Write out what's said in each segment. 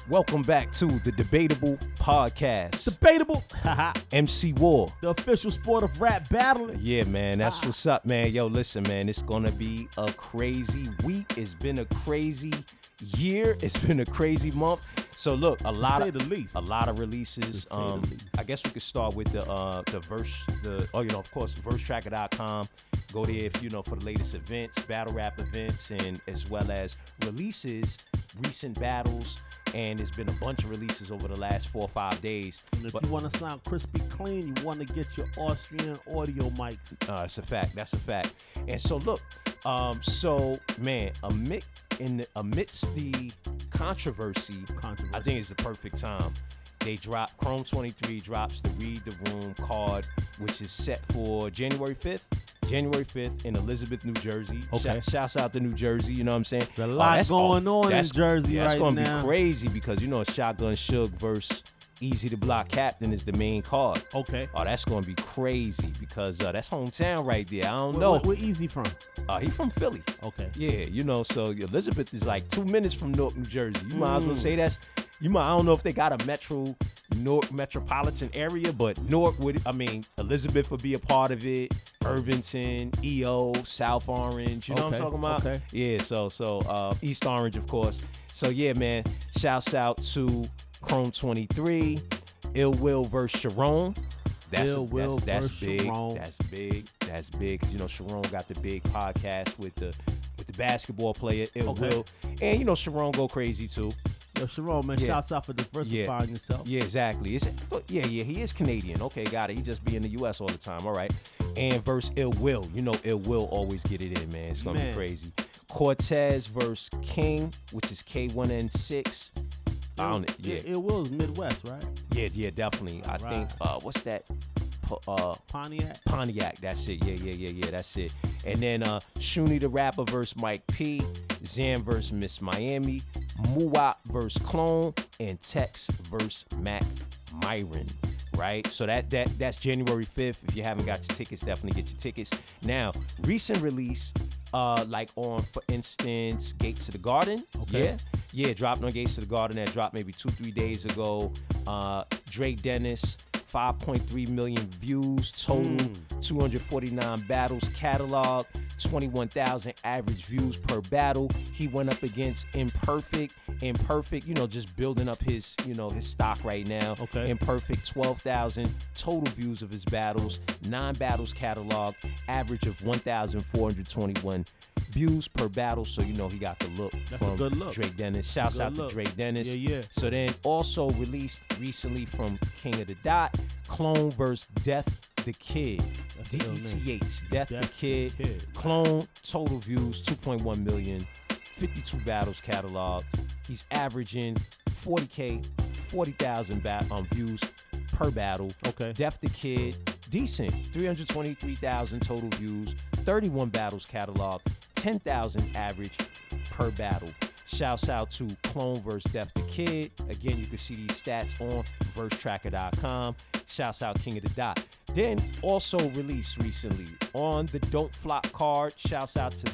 Welcome back to the Debatable podcast. Debatable. MC War. The official sport of rap battling. Yeah, man. That's what's up, man. Yo, listen, man. It's going to be a crazy week. It's been a crazy year. It's been a crazy month. So, look, a lot of releases. I guess we could start with the verse, of course, versetracker.com. Go there if for the latest events, battle rap events, and as well as releases, recent battles. And there's been a bunch of releases over the last 4 or 5 days. And if you want to sound crispy clean, you want to get your Austrian audio mics. That's a fact. That's a fact. And so look, man, amidst the controversy, I think it's the perfect time. They drop, Chrome 23 drops the Read the Room card, which is set for January 5th in Elizabeth, New Jersey. Okay. Shouts out to New Jersey, you know what I'm saying? There's a lot going on in Jersey right now. That's going to be crazy because, Shotgun Suge versus Easy to Block Captain is the main card. Okay. Oh, that's going to be crazy because that's hometown right there. I don't know. Where Easy from? He from Philly. Okay. Yeah, so Elizabeth is like 2 minutes from Newark, New Jersey. You might as well say I don't know if they got a Newark metropolitan area, but Newark Elizabeth would be a part of it. Irvington, EO, South Orange, you know what I'm talking about? Okay. Yeah, so East Orange, of course. So yeah, man, shouts out to Chrome 23, Ill Will versus Sharon. That's big. Sharon. That's big. Because Sharon got the big podcast with the basketball player Ill Will, and Sharon go crazy too. Yo, Sharon, man, shouts out for diversifying yourself. Yeah, exactly. He is Canadian. Okay, got it. He just be in the U.S. all the time. All right. And versus Ill Will. Ill Will always get it in, man. It's going to be crazy. Cortez versus King, which is K1N6. Ill Will's Midwest, right? Yeah, definitely. I think, what's that? Pontiac, that's it. Yeah, that's it. And then Shuni the Rapper versus Mike P, Zan versus Miss Miami, Muwap versus Clone, and Tex versus Mac Myron. Right? So that's January 5th. If you haven't got your tickets, definitely get your tickets. Now, recent release, like on, for instance, Gates to the Garden. Okay. Yeah, dropped on Gates to the Garden. That dropped maybe 2-3 days ago. Dre Dennis, 5.3 million views total, 249 battles catalog, 21,000 average views per battle. He went up against ImPerfect. ImPerfect, just building up his, his stock right now. Okay. ImPerfect, 12,000 total views of his battles, 9 battles catalog, average of 1,421 views per battle. So, he got the look. That's from a good look. Dre Dennis. Shouts out to Dre Dennis. Yeah. So then also released recently from King of the Dot, Clone versus Deth the Kid. DETH, Deth the Kid. Clone, total views, 2.1 million, 52 battles catalog. He's averaging 40,000 views per battle. Okay. Deth the Kid, decent, 323,000 total views, 31 battles catalog, 10,000 average per battle. Shouts out to Clone vs. Deth the Kid. Again, you can see these stats on versetracker.com. Shouts out King of the Dot. Then also released recently on the Don't Flop card. Shouts out to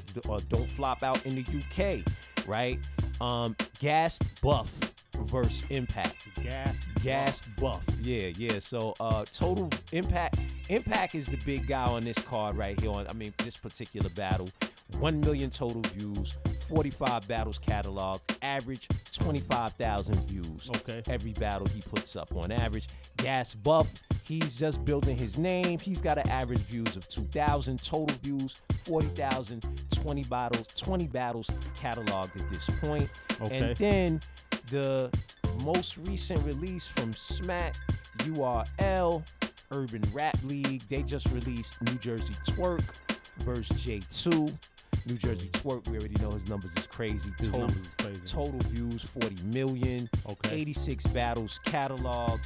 Don't Flop out in the UK, right? Ghast Buff versus Impact. Ghast Buff. Yeah. So total Impact. Impact is the big guy on this card right here. This particular battle. 1 million total views, 45 battles catalog, average 25,000 views. Okay. Every battle he puts up on average. Ghast Buff, he's just building his name. He's got an average views of 2,000 total views, 40,000, 20 battles cataloged at this point. Okay. And then the most recent release from Smack, URL, Urban Rap League, they just released Jerzey Twork versus J2. Jerzey Twork, we already know his numbers is crazy. Total views, 40 million. Okay. 86 battles cataloged.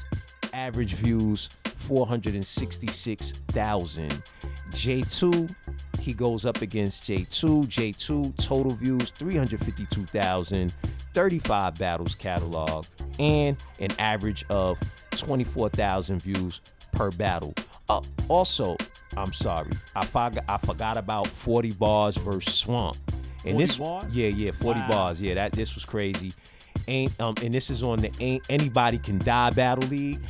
Average views, 466,000. J2, he goes up against J2. J2, total views, 352,000. 35 battles cataloged. And an average of 24,000 views per battle. Also, I'm sorry, I forgot about 40 bars versus Swamp. And 40 bars? Yeah, 40 bars. Yeah, this was crazy. and this is on the Ain't Anybody Can Die Battle League.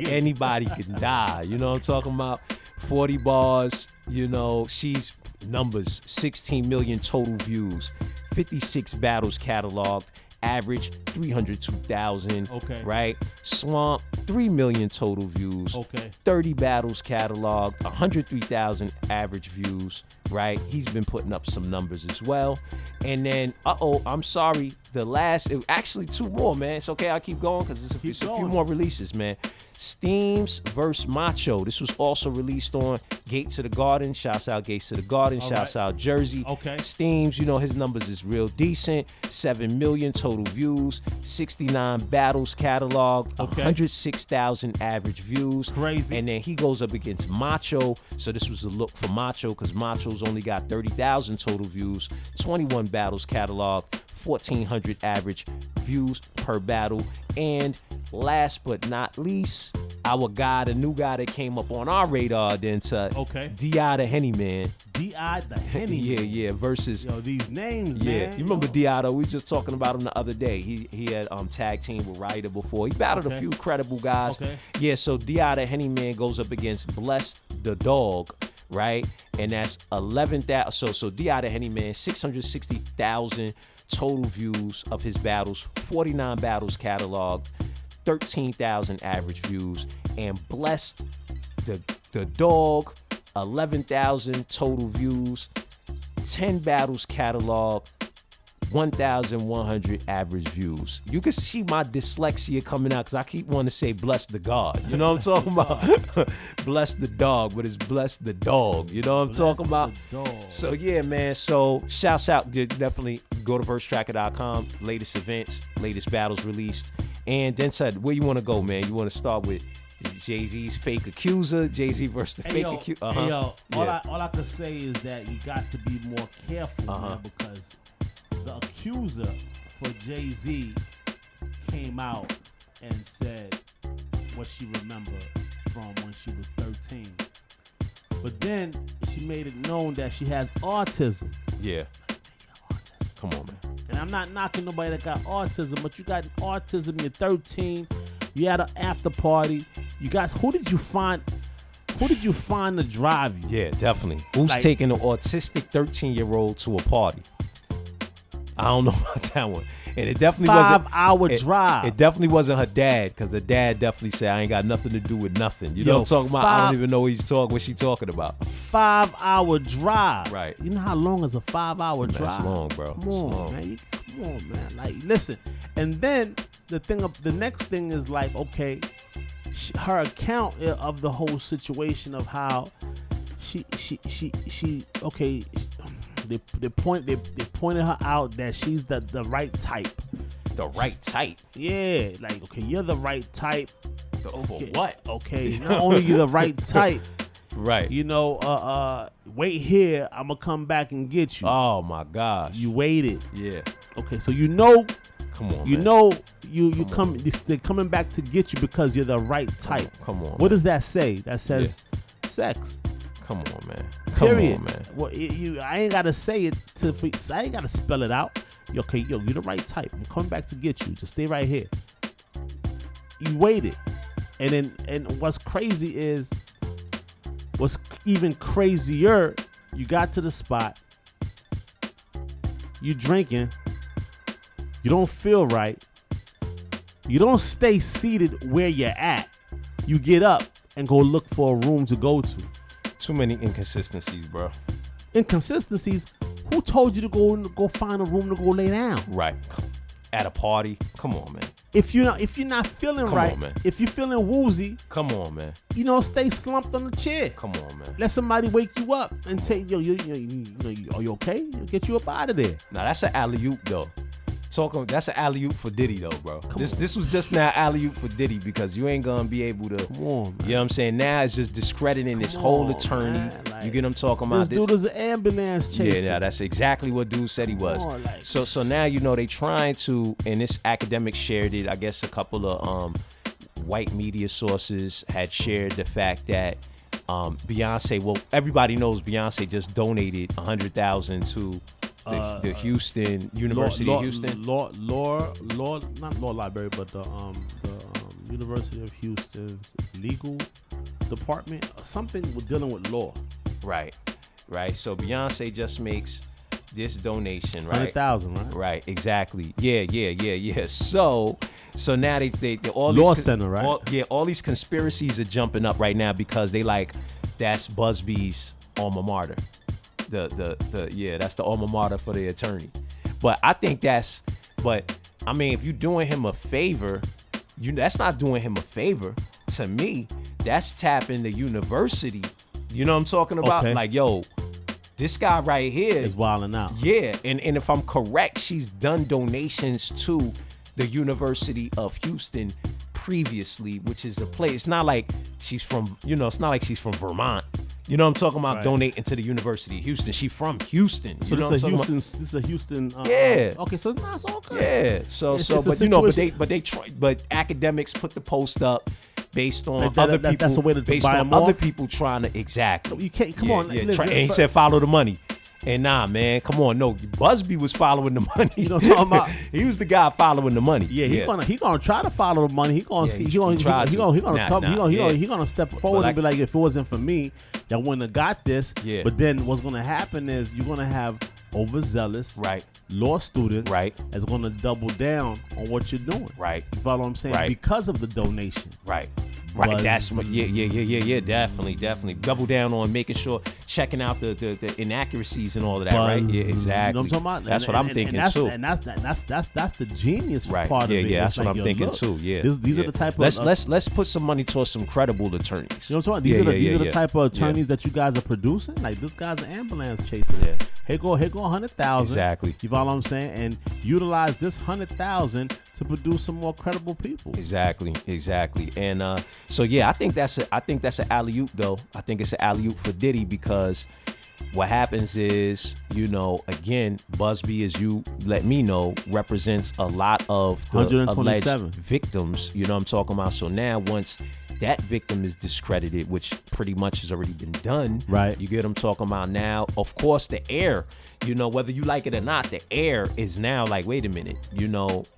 Anybody can die. You know what I'm talking about? 40 bars, you know, she's numbers, 16 million total views, 56 battles cataloged, average 302,000. Okay. Right? Swamp, 3 million total views. Okay. 30 battles cataloged, 103,000 average views. Right? He's been putting up some numbers as well. And then, I'm sorry, actually 2 more, man. It's okay, I'll keep going because it's a few more releases, man. Steams vs. Macho. This was also released on Gate to the Garden. Shouts out Gates to the Garden. Shouts out Jerzey. Okay. Steams, you know, his numbers is real decent. 7 million total views. 69 battles cataloged. 106,000 average views. Crazy. And then he goes up against Macho. So this was a look for Macho because Macho's only got 30,000 total views. 21 battles cataloged. 1,400 average views per battle. And last but not least, our guy, the new guy that came up on our radar, then to D.I. the Henny Man. D.I. the Henny. Yeah, versus. Yo, these names, man. You remember D.I. though? We was just talking about him the other day. He had tag team with Ryder before. He battled a few credible guys. Yeah, so D.I. the Henny Man goes up against Bless the Dog. Right? And that's 11,000. So D.I. the Henny Man, 660,000 total views of his battles, 49 battles cataloged, 13,000 average views, and Blessed the Dog, 11,000 total views, 10 battles cataloged, 1,100 average views. You can see my dyslexia coming out because I keep wanting to say bless the God. You know what I'm talking about? Bless the dog, but it's bless the dog. You know what I'm talking about? So yeah, man. So shouts out. Definitely go to versetracker.com. Latest events, latest battles released. And then said, where you want to go, man? You want to start with Jay-Z's fake accuser, Jay-Z versus the fake accuser? All I can say is that you got to be more careful, man, because the accuser for Jay-Z came out and said what she remembered from when she was 13. But then she made it known that she has autism. Yeah. Come on, man. And I'm not knocking nobody that got autism, but you got autism, you're 13, you had an after party. You guys, who did you find to drive you? Yeah, definitely. Who's taking an autistic 13-year-old to a party? I don't know about that one. And it definitely wasn't 5-hour drive. It definitely wasn't her dad, because the dad definitely said, I ain't got nothing to do with nothing. You know what I'm talking about? I don't even know what she talking about. 5-hour drive. Right. You know how long is a 5-hour drive? That's long, bro. Come on, man. Come on, man. Like, listen. And then the next thing is like, okay, her account of the whole situation of how they pointed her out that she's the right type. The right type? Yeah, like, okay, you're the right type. For what? Okay, not only you the right type. Right. You know, wait here, I'm gonna come back and get you. Oh my gosh. You waited. Yeah. Okay, so you know. Come on, you man. know they're coming back to get you because you're the right type. Come on. What does that say? That says sex. Come on, man. Period. Come on, man. Well, I ain't gotta say it I ain't gotta spell it out. Okay, you're the right type. I'm coming back to get you. Just stay right here. You waited. And what's crazy is, what's even crazier, you got to the spot, you drinking, you don't feel right, you don't stay seated where you're at, you get up and go look for a room to go to. Too many inconsistencies, bro. Inconsistencies? Who told you to go find a room to go lay down? Right. At a party? Come on, man. If you're not feeling right, on, man. If you're feeling woozy, come on, man. Stay slumped on the chair. Come on, man. Let somebody wake you up and take are you okay? Get you up out of there. Now that's an alley-oop though. That's an alley-oop for Diddy though, bro. This was just now alley-oop for Diddy because you ain't gonna be able to. Come on, man. You know what I'm saying? Now it's just discrediting this whole attorney. Like, you get what I'm talking about? This dude is an ambulance chaser. Yeah, that's exactly what dude said he was. So now they trying to, and this academic shared it. I guess a couple of white media sources had shared the fact that Beyonce. Well, everybody knows Beyonce just donated $100,000 to the Houston University of Houston. Not law library, but the University of Houston's legal department, something dealing with law. Right. So Beyonce just makes this donation, right? 100,000, right? Right, exactly. Yeah. So now they all law these center, right? All these conspiracies are jumping up right now because they like that's Busby's alma mater. That's the alma mater for the attorney. But I think if you're doing him a favor, that's not doing him a favor. To me, that's tapping the university. You know what I'm talking about? Okay. Like, yo, this guy right here is wilding out. Yeah, and if I'm correct, she's done donations to the University of Houston previously, which is a place. It's not like she's from Vermont. You know what I'm talking about? Right. Donating to the University of Houston. She's from Houston. So this is a Houston. Yeah. Okay, so it's all good. Yeah. But academics put the post up based on other people. That's a way to based buy on them other off? people trying to exactly. You can't come on. Yeah, and he said follow the money. And nah, man, come on. No, Busby was following the money. You know what I'm talking about? He was the guy following the money. Yeah, he's gonna try to follow the money. He's gonna step forward and be like, if it wasn't for me, y'all wouldn't have got this. Yeah. But then what's gonna happen is you're gonna have overzealous law students that's gonna double down on what you're doing. Right. You follow what I'm saying? Right. Because of the donation. Right. That's what. Yeah. Definitely. Double down on making sure, checking out the inaccuracies and all of that. Right. Yeah. Exactly. You know what I'm talking about? That's what I'm thinking too. And that's the genius part of it. Yeah. That's what I'm thinking too. Yeah. These are the type of. Let's put some money towards some credible attorneys. You know what I'm talking about? These are the type of attorneys that you guys are producing. Like this guy's an ambulance chaser. Yeah. Here go 100,000. Exactly. You follow what I'm saying? And utilize this 100,000 to produce some more credible people. Exactly. And so yeah, I think that's an alley-oop though. I think it's an alley-oop for Diddy because what happens is, again, Busby, as you let me know, represents a lot of the alleged victims. You know what I'm talking about? So now once that victim is discredited, which pretty much has already been done. Right. You get what I'm talking about now. Of course, the heir, whether you like it or not, the heir is now like, wait a minute,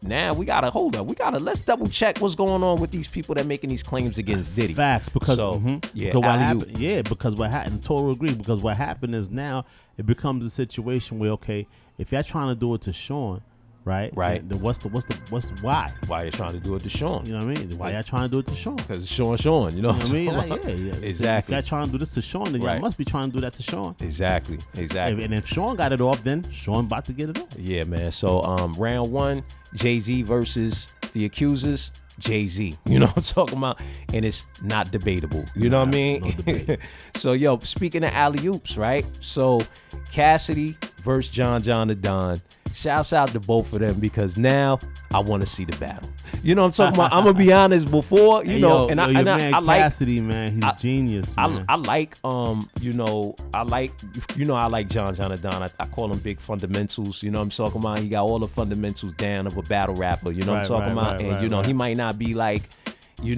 now we got to hold up. Let's double check what's going on with these people that making these claims against Diddy. Facts. Because, because what happened, total agree, because what happened is now it becomes a situation where, okay, if you're trying to do it to Sean, right? Then what's why? Why you trying to do it to Sean? You know what I mean? Why y'all trying to do it to Sean? Because Sean. You know what I mean? Yeah. Exactly. If y'all trying to do this to Sean, then y'all must be trying to do that to Sean. Exactly. And if Sean got it off, then Sean about to get it off. Yeah, man. So round one, Jay-Z versus the accusers. Jay-Z, you know what I'm talking about? And it's not debatable. You know what I mean? No So, speaking of alley-oops, right? So, Cassidy versus John the Don. Shouts out to both of them because now I want to see the battle. You know what I'm talking about? I'm gonna be honest. Before I like Cassidy, man. He's a genius. Man. I like John the Don. I call him Big Fundamentals. You know what I'm talking about? He got all the fundamentals down of a battle rapper. You know what I'm talking about? And he might not be like. He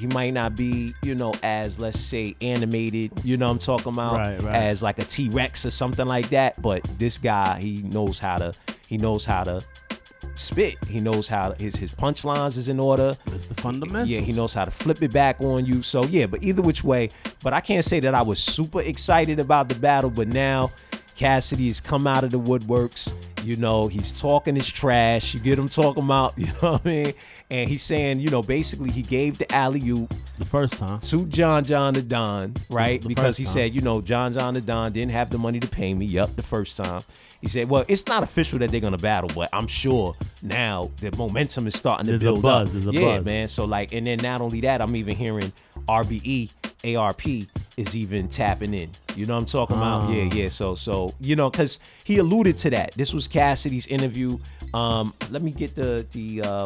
might not be, as, let's say, animated, you know what I'm talking about, as like a T-Rex or something like that. But this guy, he knows how to spit. He knows how his punchlines is in order. It's the fundamentals. Yeah, he knows how to flip it back on you. So yeah, but either which way, but I can't say that I was super excited about the battle, but now Cassidy has come out of the woodworks. He's talking his trash. You get him talking about, you know what I mean? And he's saying, basically he gave the alley-oop the first time to John the Don, right? Because he said, John the Don didn't have the money to pay me. Yup, the first time. He said, well, it's not official that they're going to battle, but I'm sure now the momentum is starting to build up. There's a buzz. Yeah, man. So and then not only that, I'm even hearing RBE, ARP is even tapping in. You know what I'm talking about? Yeah. So because he alluded to that. This was Cassidy's interview. Let me get the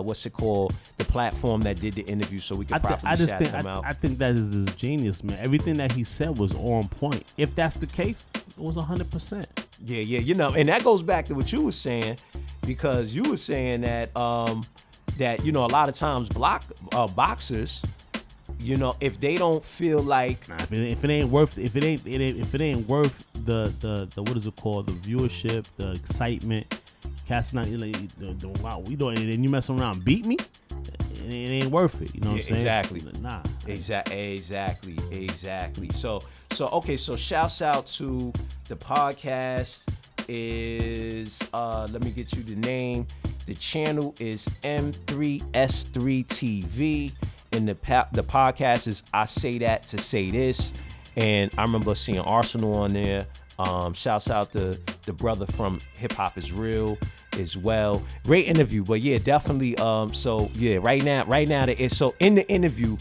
what's it called? The platform that did the interview so we can properly shout them out. I think that is his genius, man. Everything that he said was on point. If that's the case, it was 100%. Yeah. And that goes back to what you were saying, because you were saying that a lot of times boxers you know, if they don't feel like, if it ain't worth the what is it called, the viewership, the excitement, Cassidy, wow, we doing it, and you mess around, beat me. It ain't worth it. You know what I'm saying? Exactly. Nah. Exactly. So okay. So shouts out to the podcast is let me get you the name. The channel is M3S3 TV, and the podcast is I Say That to Say This. And I remember seeing Arsenal on there. Shouts out to the brother from Hip Hop Is Real as well. Great interview, but yeah, definitely. So yeah, right now, so in the interview,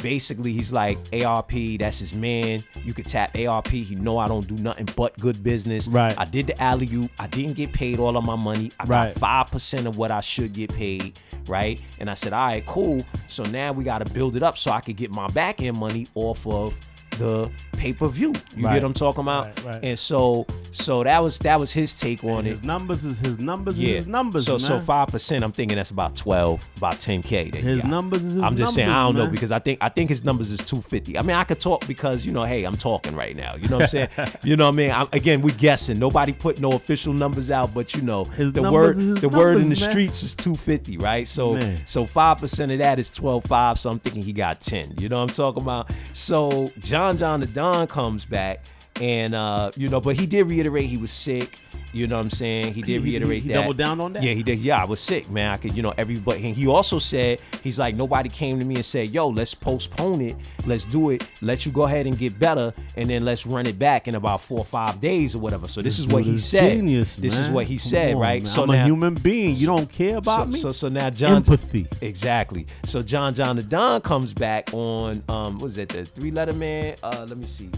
basically he's like, ARP, that's his man. You could tap ARP. He know I don't do nothing but good business. Right. I did the alley-oop. I didn't get paid all of my money. I got 5% of what I should get paid. Right. And I said, all right, cool. So now we got to build it up so I could get my back end money off of the pay-per-view. You get what I'm talking about? Right. And so that was his take on it. His numbers is his numbers. So 5%, I'm thinking that's about 12, about 10K. His numbers is his I'm just saying, I don't know, because I think his numbers is 250. I mean, I could talk because, you know, hey, I'm talking right now. You know what I'm saying? You know what I mean? Again, we guessing. Nobody put no official numbers out, but you know, the word in the streets is 250, right? So 5% of that is 12.5. So I'm thinking he got 10. You know what I'm talking about? So John the Don comes back, and you know, but he did reiterate he was sick. You know what I'm saying? He did reiterate he that. Doubled down on that? Yeah, he did. Yeah, I was sick, man. I could, you know, everybody. And he also said, he's like, nobody came to me and said, yo, let's postpone it. Let's do it. Let you go ahead and get better. And then let's run it back in about 4 or 5 days or whatever. So this is what he said. Genius, this man. is what he said, right? Man. So I'm now, a human being. You don't care about me? So now John. Empathy. Exactly. So John the Don comes back on, what is it, the 3-letter man? Let me see.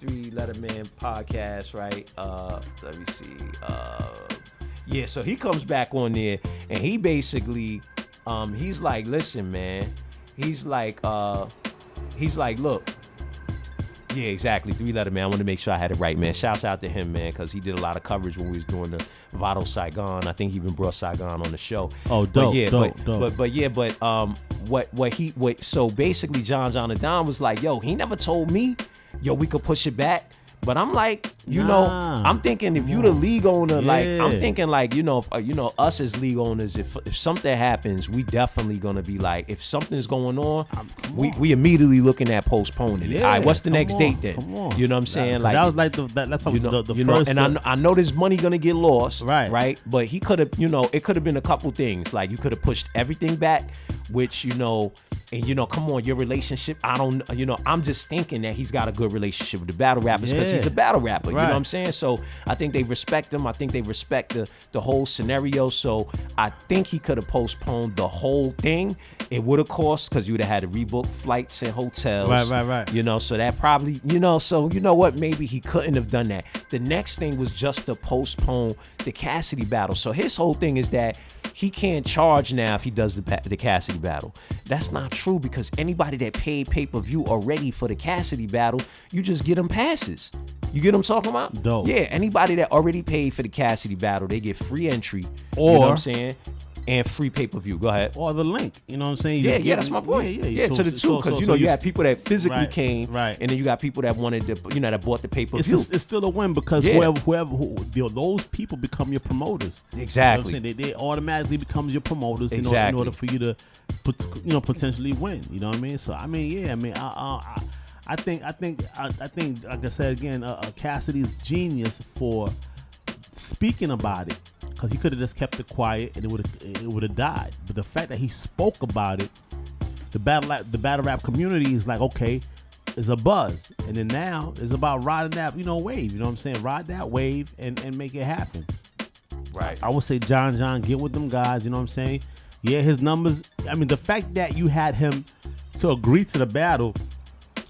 Three-letter man podcast, right? Let me see. Yeah, so he comes back on there, and he basically, he's like, listen, man. He's like, look. Yeah, exactly. 3-letter man. I want to make sure I had it right, man. Shouts out to him, man, because he did a lot of coverage when we was doing the Vado Saigon. I think he even brought Saigon on the show. Oh, dope. So basically, John the Don was like, yo, he never told me, yo, we could push it back. But I'm like, you know, I'm thinking if you the league owner, like, I'm thinking like, you know, us as league owners, if something happens, we definitely gonna be like, if something's going on, we immediately looking at postponing it. All right, what's the next date then? You know what I'm saying? Like that was like that's the first. And I know this money gonna get lost, right? But he could have, you know, it could have been a couple things. Like you could have pushed everything back, which, you know. And, you know, come on, your relationship, I'm just thinking that he's got a good relationship with the battle rappers because he's a battle rapper. You know what I'm saying? So I think they respect him. I think they respect the whole scenario. So I think he could have postponed the whole thing. It would have cost, because you would have had to rebook flights and hotels. Right. You know, so that probably, you know, so you know what? Maybe he couldn't have done that. The next thing was just to postpone the Cassidy battle. So his whole thing is that he can't charge now if he does the Cassidy battle. That's not true, because anybody that paid pay-per-view already for the Cassidy battle, you just get them passes. You get what I'm talking about? Dope. Yeah, anybody that already paid for the Cassidy battle, they get free entry. Or, you know what I'm saying? And free pay-per-view. Go ahead. Or the link. You know what I'm saying? Yeah, that's my point. Yeah, to the two, because you know you have people that physically came, and then you got people that wanted to, you know, that bought the pay-per-view. It's still a win, because those people become your promoters. Exactly. You know what I'm saying? They automatically becomes your promoters. Exactly. In order for you to, potentially win. You know what I mean? So I mean, I think, like I said again, Cassidy's genius for speaking about it. Because he could have just kept it quiet and it would have died. But the fact that he spoke about it, the battle rap community is like, okay, it's a buzz. And then now it's about riding that, wave. You know what I'm saying? Ride that wave and make it happen. Right. I would say John, get with them guys. You know what I'm saying? Yeah, his numbers. I mean, the fact that you had him to agree to the battle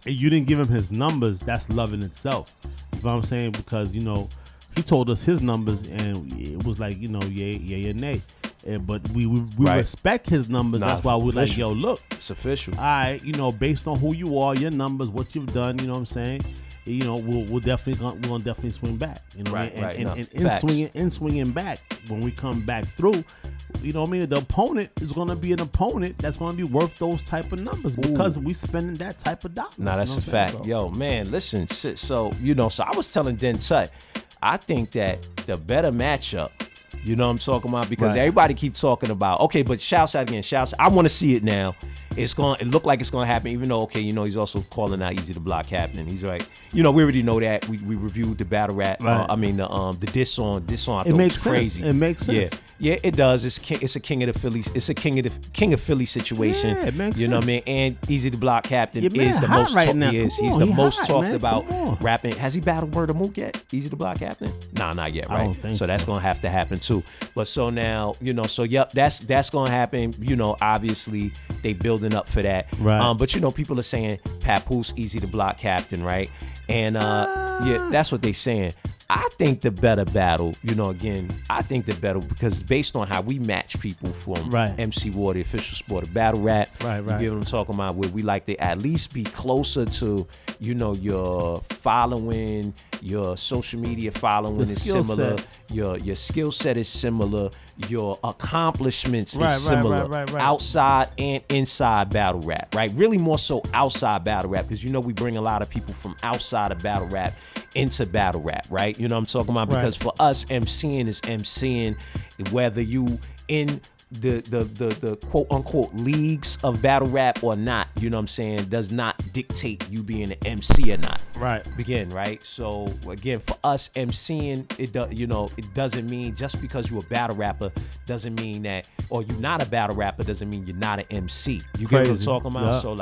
and you didn't give him his numbers, that's love in itself. You know what I'm saying? Because, he told us his numbers, and it was like, yay or nay. But we respect his numbers. That's why we're like, yo, look. It's official. All right, based on who you are, your numbers, what you've done, you know what I'm saying? We're definitely swing back. You know what I mean? And swinging back, when we come back through, you know what I mean, the opponent is going to be an opponent that's going to be worth those type of numbers because we spending that type of dollars. Nah, that's a fact. So. Yo, man, listen. So, so I was telling Den Tut, I think that the better matchup, you know what I'm talking about? Because everybody keep talking about, okay, but shouts out again, I want to see it now. It look like it's going to happen, even though, okay, he's also calling out Easy to Block Captain. He's like, we already know that. We reviewed the battle rap. The diss on. I thought it was crazy. It makes sense. Yeah, it does. It's a King of the Philly. It's a King of Philly situation. Yeah, it makes you know sense. what I mean? And Easy to Block Captain is the most right now. He's the most talked about rapping. Has he battled Murder Mook yet? Easy to Block Captain? Nah, not yet, right? I don't think so that's gonna have to happen too. But so now, that's gonna happen. Obviously they building up for that. Right. But people are saying Papoose, Easy to Block Captain, right? And that's what they saying. I think the better battle, I think the better because based on how we match people from MC War, the official sport of battle rap, right. You get what I'm talking about, where we like to at least be closer to, your following, your social media following is similar, your skill set is similar, your accomplishments is similar, outside and inside battle rap, right? Really more so outside battle rap because we bring a lot of people from outside of battle rap into battle rap, right? You know what I'm talking about? Because for us, MCing is MCing, whether you in the quote unquote leagues of battle rap or not, you know what I'm saying, does not dictate you being an MC or not. Right. Right? So again, for us MCing, it doesn't mean just because you're a battle rapper doesn't mean that, or you're not a battle rapper doesn't mean you're not an MC. You get what I'm talking about? So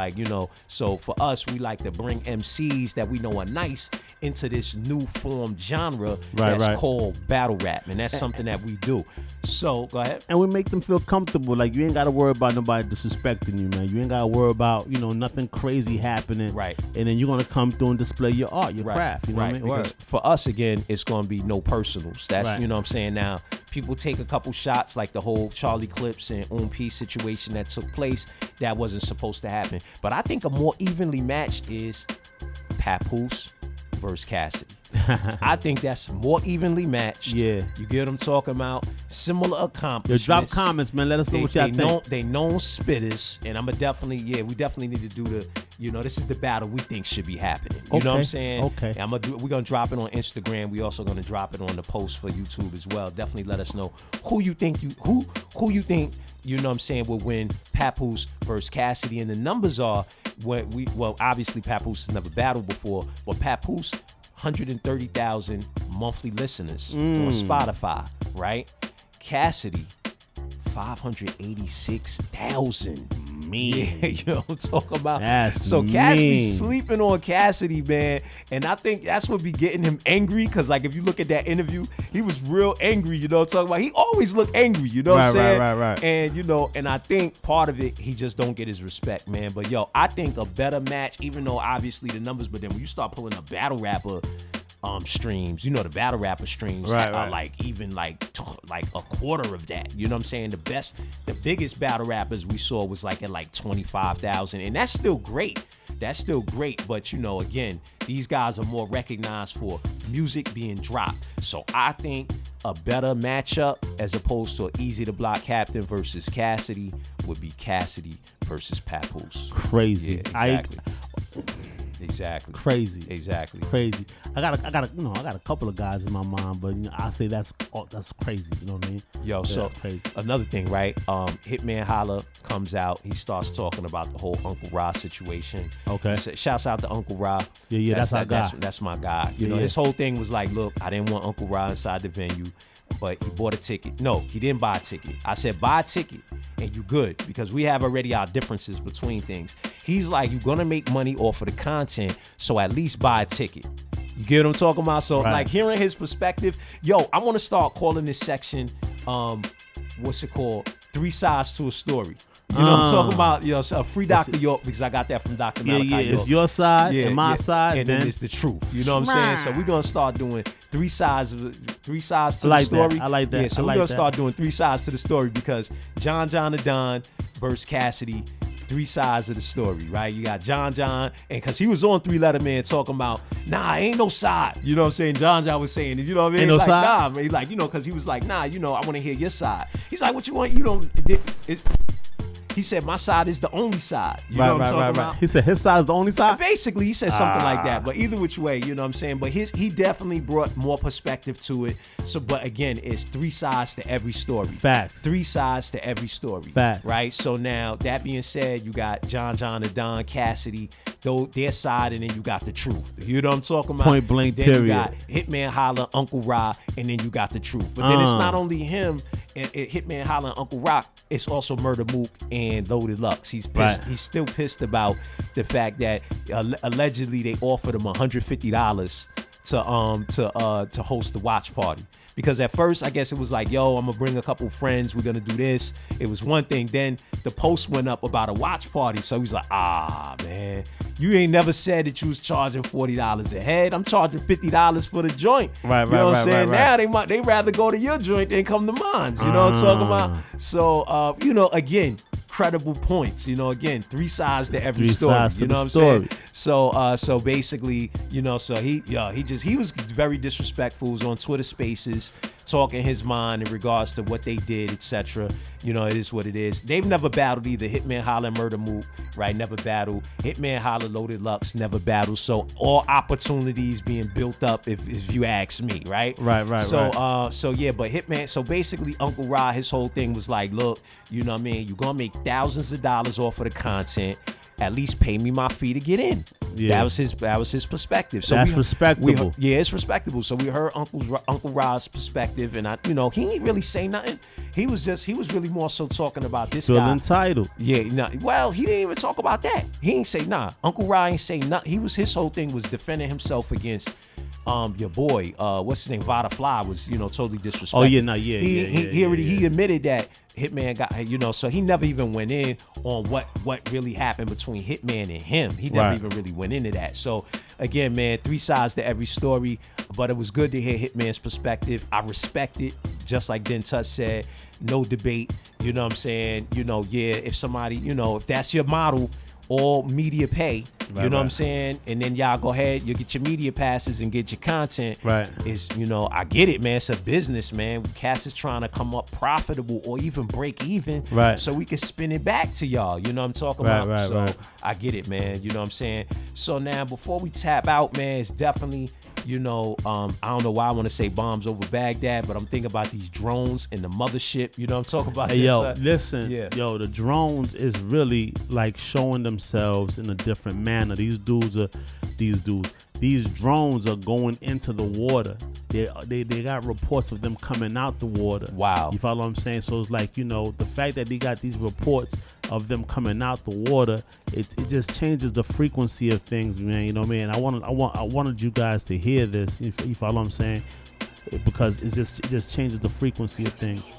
so for us, we like to bring MCs that we know are nice into this new form genre that's called battle rap. And that's something that we do. So go ahead. And we make them feel comfortable. Like you ain't got to worry about nobody disrespecting you, man. You ain't got to worry about, nothing crazy happening. Right. And then you're going to come through and display your art, your craft. You know what I mean? Because for us, again, it's going to be no personals. That's, you know what I'm saying? Now, people take a couple shots like the whole Charlie Clips and P situation that took place. That wasn't supposed to happen. But I think a more evenly matched is Papoose versus Cassidy. I think that's more evenly matched. Yeah. You get what I'm talking about? Similar accomplishments. Drop comments, man. Let us know what y'all think. They known spitters, and we definitely need to do this is the battle we think should be happening. You know what I'm saying? Okay. And we're gonna drop it on Instagram. We also gonna drop it on the post for YouTube as well. Definitely let us know who you think who you think, you know what I'm saying, will win Papoose versus Cassidy. And the numbers are obviously Papoose has never battled before, but Papoose 130,000 monthly listeners on Spotify, right? Cassidy 586,000. mean. Yeah, you know what I'm talking about? That's so Cass be mean. sleeping on Cassidy, man. And I think that's what be getting him angry. Cause like if you look at that interview, he was real angry, you know what I'm talking about? He always looked angry, you know what I'm saying? Right. And you know, and I think part of it, he just don't get his respect, man. But yo, I think a better match, even though obviously the numbers, but then when you start pulling a battle rapper streams, you know, the battle rapper streams are like even like a quarter of that. You know what I'm saying? The biggest battle rappers we saw was like at like 25,000, and that's still great. That's still great, but you know, again, these guys are more recognized for music being dropped. So I think a better matchup as opposed to Easy to Block Captain versus Cassidy would be Cassidy versus Papoose. Crazy. Yeah, exactly. Exactly. Crazy. Exactly. Crazy. I got a couple of guys in my mind, but you know, I say that's crazy. You know what I mean? Yo, so crazy. Another thing, right? Hitman Holla comes out. He starts talking about the whole Uncle Ra situation. Okay. Shouts out to Uncle Ra. Yeah, that's our guy. That's my guy. You know, his whole thing was like, look, I didn't want Uncle Ra inside the venue, but he bought a ticket. No, he didn't buy a ticket. I said, buy a ticket and you good, because we have already our differences between things. He's like, you're gonna make money off of the content, so at least buy a ticket. You get what I'm talking about? So like hearing his perspective, yo, I want to start calling this section, what's it called? 3 sides to a story. You know what I'm talking about? You know, so free Dr. York, because I got that from Dr. Malachi York. It's your side and my side. And then it's the truth. You know what I'm saying? So we're going to start doing 3 sides to the story. I like that. Yeah, so we're going to start doing 3 sides to the story, because John the Don versus Cassidy, three sides of the story, right? You got John, and because he was on 3 Letter Man talking about, nah, ain't no side. You know what I'm saying? John was saying it, you know what I mean? Ain't no like, side? nah, man. Like, you know, because he was like, nah, you know, I want to hear your side. He's like, what you want? You know, he said, my side is the only side. You know what I'm talking about? He said his side is the only side? Basically, he said something like that. But either which way, you know what I'm saying? But he definitely brought more perspective to it. So, but again, it's 3 sides to every story. Facts. 3 sides to every story. Facts. Right? So now, that being said, you got John and Don, Cassidy, their side, and then you got the truth. You know what I'm talking about? Point blank, then period. You got Hitman Holla, Uncle Ra, and then you got the truth. But then it's not only him, Hitman Holla and Uncle Rock, it's also Murder Mook and Loaded Lux. He's pissed. Right. He's still pissed about the fact that allegedly they offered him $150 to host the watch party. Because at first, I guess it was like, yo, I'm gonna bring a couple friends, we're gonna do this. It was one thing. Then the post went up about a watch party. So he's like, man, you ain't never said that you was charging $40 a head. I'm charging $50 for the joint. Right, you know what I'm saying? Now they rather go to your joint than come to mine. You know what I'm talking about? So, you know, again, credible points. You know, again, 3 sides to every story. You know what I'm saying? So basically, you know, so he was very disrespectful. He was on Twitter Spaces talking his mind in regards to what they did, etc. You know, it is what it is. They've never battled either. Hitman Holla and Murder Mook, right? Never battled. Hitman Holla, Loaded Lux, never battled. So all opportunities being built up, if you ask me, right? Right. So yeah, but Hitman. So basically, Uncle Ra, his whole thing was like, look, you know what I mean? You're gonna make thousands of dollars off of the content. At least pay me my fee to get in. Yeah. That was his perspective. So that's respectable. It's respectable. So we heard Uncle Ra's perspective, and he didn't really say nothing. He was really more so talking about this guy. Feel entitled. Yeah. Well, he didn't even talk about that. He ain't say nah. Uncle Ra ain't say nothing. His whole thing was defending himself against your boy, what's his name, Vada Fly, was, you know, totally disrespectful. Oh yeah, he admitted that Hitman got, you know, so he never even went in on what really happened between Hitman and him. He never even really went into that. So again, man, 3 sides to every story, but it was good to hear Hitman's perspective. I respect it, just like Den Touch said, no debate. You know what I'm saying? You know, yeah, if somebody, you know, if that's your model, all media pay, you know what I'm saying? And then y'all go ahead, you get your media passes and get your content. Right. Is, you know, I get it, man. It's a business, man. Cass is trying to come up profitable or even break even. Right. So we can spin it back to y'all. You know what I'm talking about? Right. I get it, man. You know what I'm saying? So now before we tap out, man, it's definitely, you know, I don't know why I want to say bombs over Baghdad, but I'm thinking about these drones and the mothership. You know what I'm talking about? Hey, yo, listen. Yeah. Yo, the drones is really like showing themselves in a different manner. These drones are going into the water. They got reports of them coming out the water. Wow. You follow what I'm saying? So it's like, you know, the fact that they got these reports of them coming out the water, it just changes the frequency of things, man. You know what I mean? I wanted you guys to hear this. You follow what I'm saying? Because it just changes the frequency of things.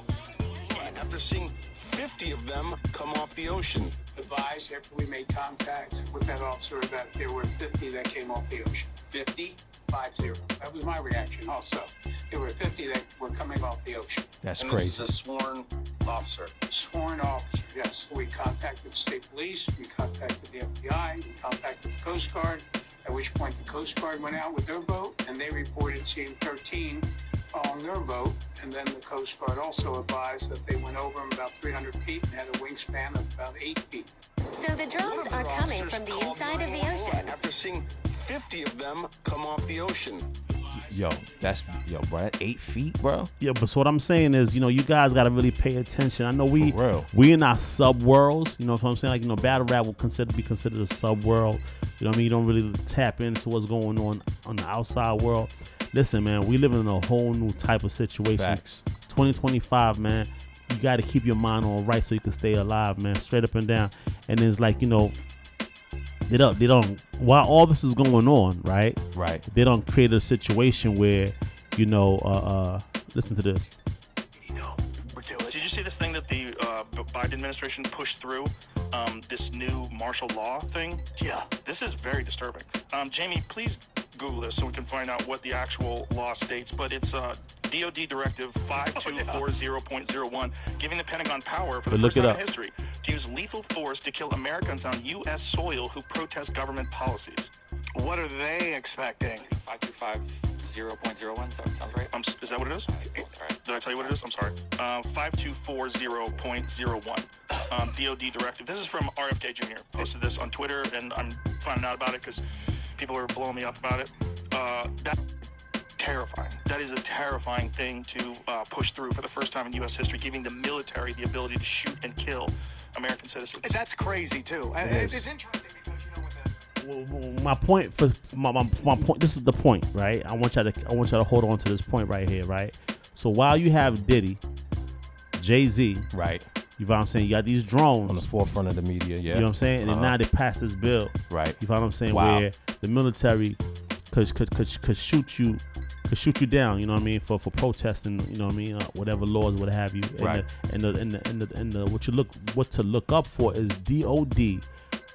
After seeing 50 of them come off the ocean. Advised after we made contact with that officer that there were 50 that came off the ocean. 50? 50. That was my reaction also. There were 50 that were coming off the ocean. That's and crazy. This is a sworn officer. Sworn officer, yes. We contacted the state police, we contacted the FBI, we contacted the Coast Guard, at which point the Coast Guard went out with their boat and they reported seeing 13 on their boat, and then the Coast Guard also advised that they went over them about 300 feet and had a wingspan of about 8 feet. So the drones are coming from the inside of the ocean. After seeing 50 of them come off the ocean. Yo, bro, that's 8 feet, bro. Yeah, but so what I'm saying is, you know, you guys got to really pay attention. I know we in our sub worlds, you know what I'm saying? Like, you know, battle rap will be considered a sub world. You know what I mean? You don't really tap into what's going on the outside world. Listen, man, we live in a whole new type of situation. Facts. 2025, man. You got to keep your mind on right so you can stay alive, man. Straight up and down. And it's like, you know, they don't. While all this is going on, right? Right. They don't create a situation where, you know, listen to this. You know, we're doing. Did you see this thing that the Biden administration pushed through? This new martial law thing? Yeah. This is very disturbing. Jamie, please Google this so we can find out what the actual law states. But it's DoD Directive 5240.01, giving the Pentagon power for the But first time look in it up. history to use lethal force to kill Americans on U.S. soil who protest government policies. What are they expecting? 5250.01, sounds right? Is that what it is? Did I tell you what it is? I'm sorry. 5240.01. DoD Directive. This is from RFK Jr. Posted this on Twitter, and I'm finding out about it because people are blowing me up about it. That's terrifying. That is a terrifying thing to push through for the first time in U.S. history, giving the military the ability to shoot and kill American citizens. That's crazy, too. It's interesting because, my point for my point. This is the point, right? I want y'all to hold on to this point right here, right? So while you have Diddy, Jay-Z, Right. you know what I'm saying? You got these drones On the forefront of the media, yeah. You know what I'm saying? And then now they passed this bill, Right. You know what I'm saying? Wow. Where the military could shoot you down. You know what I mean? For protesting. You know what I mean? Whatever laws, what have you. Right. And what to look up for is DOD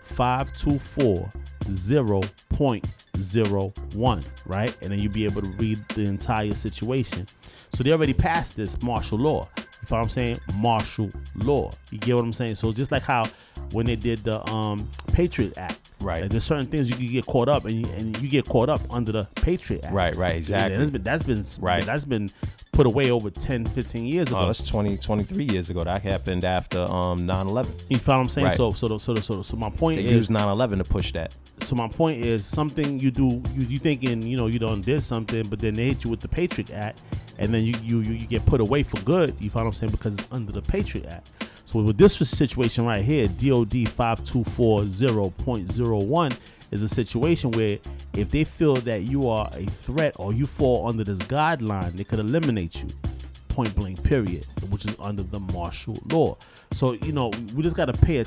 5240.01, right? And then you'll be able to read the entire situation. So they already passed this martial law. You know what I'm saying? Martial law. You get what I'm saying? So just like how when they did the Patriot Act, Right. like there's certain things you can get caught up, and you get caught up under the Patriot Act. Right, exactly. And that's been put away over 10, 15 years ago. Oh, that's 23 years ago. That happened after 9/11. You follow what I'm saying? Right. So my point They is, used 9/11 to push that. so my point is something you do, you thinking, you done did something, but then they hit you with the Patriot Act, and then you get put away for good. You follow what I'm saying? Because it's under the Patriot Act. So with this situation right here, DOD 5240.01 is a situation where if they feel that you are a threat or you fall under this guideline, they could eliminate you, point blank, period, which is under the martial law. So we just got to pay attention